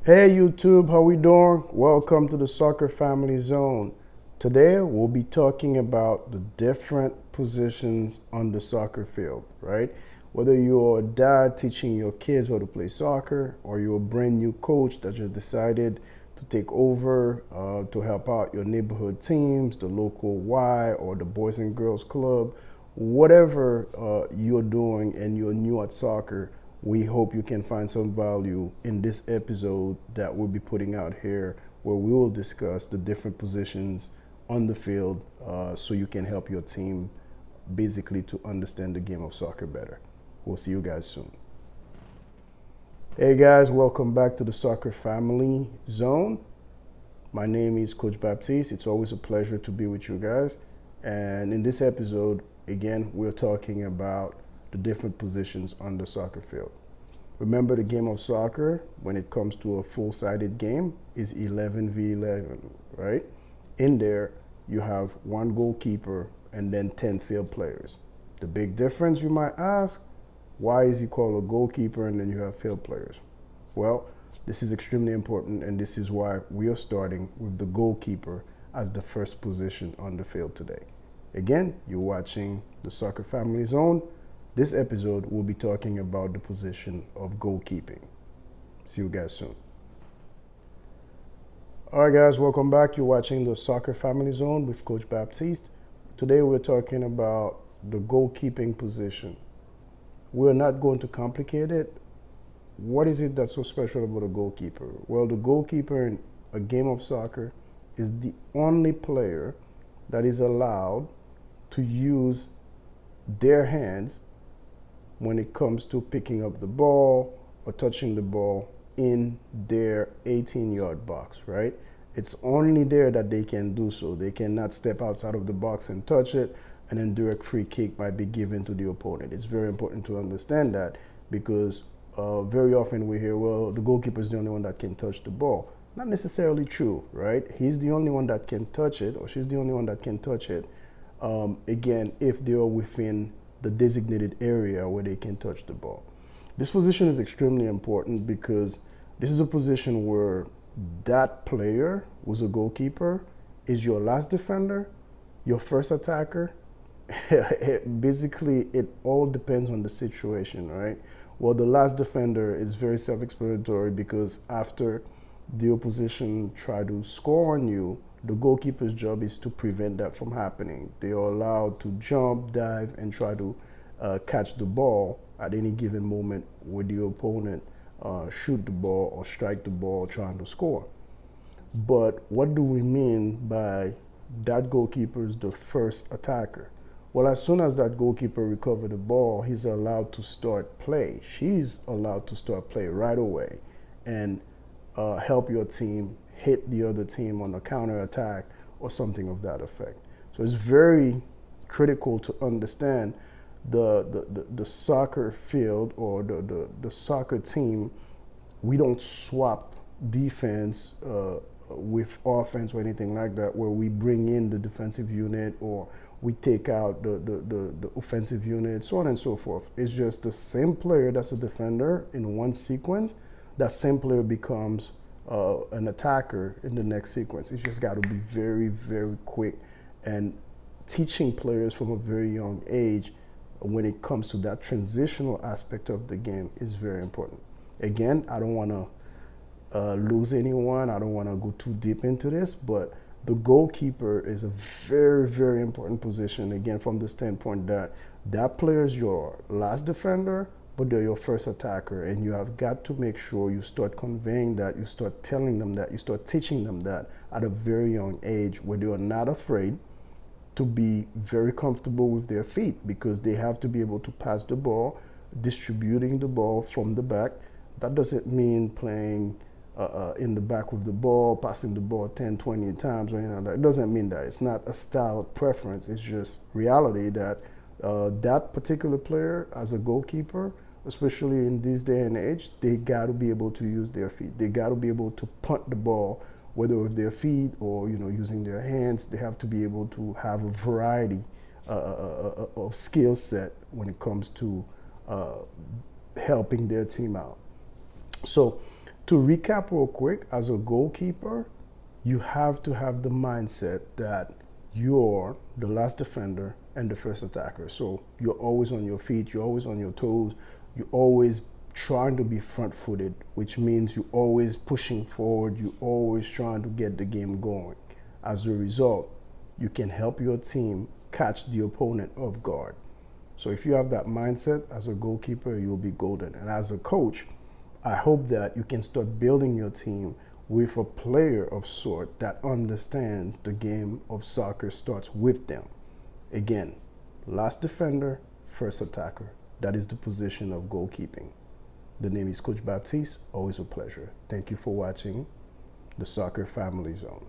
Hey YouTube, how we doing? Welcome to the Soccer Family Zone. Today we'll be talking about the different positions on the soccer field, right? Whether you're a dad teaching your kids how to play soccer, or you're a brand new coach that just decided to take over to help out your neighborhood teams, the local Y or the Boys and Girls Club, whatever you're doing and you're new at soccer, we hope you can find some value in this episode that we'll be putting out here, where we will discuss the different positions on the field so you can help your team basically to understand the game of soccer better. We'll see you guys soon. Hey guys, welcome back to the Soccer Family Zone. My name is Coach Baptiste. It's always a pleasure to be with you guys. And in this episode, again, we're talking about the different positions on the soccer field. Remember, the game of soccer, when it comes to a full-sided game, is 11v11, right? In there, you have one goalkeeper and then 10 field players. The big difference, you might ask, why is he called a goalkeeper and then you have field players? Well, this is extremely important, and this is why we are starting with the goalkeeper as the first position on the field today. Again, you're watching the Soccer Family Zone. This episode, we'll be talking about the position of goalkeeping. See you guys soon. All right, guys, welcome back. You're watching the Soccer Family Zone with Coach Baptiste. Today, we're talking about the goalkeeping position. We're not going to complicate it. What is it that's so special about a goalkeeper? Well, the goalkeeper in a game of soccer is the only player that is allowed to use their hands when it comes to picking up the ball or touching the ball in their 18-yard box, right? It's only there that they can do so. They cannot step outside of the box and touch it, and then direct free kick might be given to the opponent. It's very important to understand that, because very often we hear, well, the goalkeeper is the only one that can touch the ball. Not necessarily true, right? He's the only one that can touch it, or she's the only one that can touch it. Again, if they are within the designated area where they can touch the ball. This position is extremely important because this is a position where that player who's a goalkeeper is your last defender, your first attacker. Basically, it all depends on the situation, right? Well, the last defender is very self-explanatory, because after the opposition try to score on you, the goalkeeper's job is to prevent that from happening. They are allowed to jump, dive, and try to catch the ball at any given moment with the opponent shoot the ball or strike the ball trying to score. But what do we mean by that goalkeeper is the first attacker? Well, as soon as that goalkeeper recovers the ball, he's allowed to start play. She's allowed to start play right away and help your team hit the other team on a counter attack or something of that effect. So it's very critical to understand the soccer field or the soccer team. We don't swap defense with offense or anything like that, where we bring in the defensive unit or we take out the offensive unit, so on and so forth. It's just the same player that's a defender in one sequence, that same player becomes an attacker in the next sequence. It's just got to be very, very quick. And teaching players from a very young age when it comes to that transitional aspect of the game is very important. Again, I don't want to lose anyone. I don't want to go too deep into this, but the goalkeeper is a very, very important position, again, from the standpoint that that player is your last defender, but they're your first attacker, and you have got to make sure you start conveying that, you start telling them that, you start teaching them that at a very young age, where they are not afraid to be very comfortable with their feet, because they have to be able to pass the ball, distributing the ball from the back. That doesn't mean playing in the back with the ball, passing the ball 10, 20 times or anything like that. It doesn't mean that. It's not a style preference. It's just reality that that particular player as a goalkeeper, especially in this day and age, they got to be able to use their feet. They got to be able to punt the ball, whether with their feet or using their hands. They have to be able to have a variety of skill set when it comes to helping their team out. So To recap real quick, as a goalkeeper, you have to have the mindset that you're the last defender and the first attacker. So you're always on your feet, you're always on your toes, you're always trying to be front-footed, which means you're always pushing forward, you're always trying to get the game going. As a result, you can help your team catch the opponent off guard. So if you have that mindset as a goalkeeper, you'll be golden. And as a coach, I hope that you can start building your team with a player of sort that understands the game of soccer starts with them. Again, last defender, first attacker. That is the position of goalkeeping. The name is Coach Baptiste. Always a pleasure. Thank you for watching the Soccer Family Zone.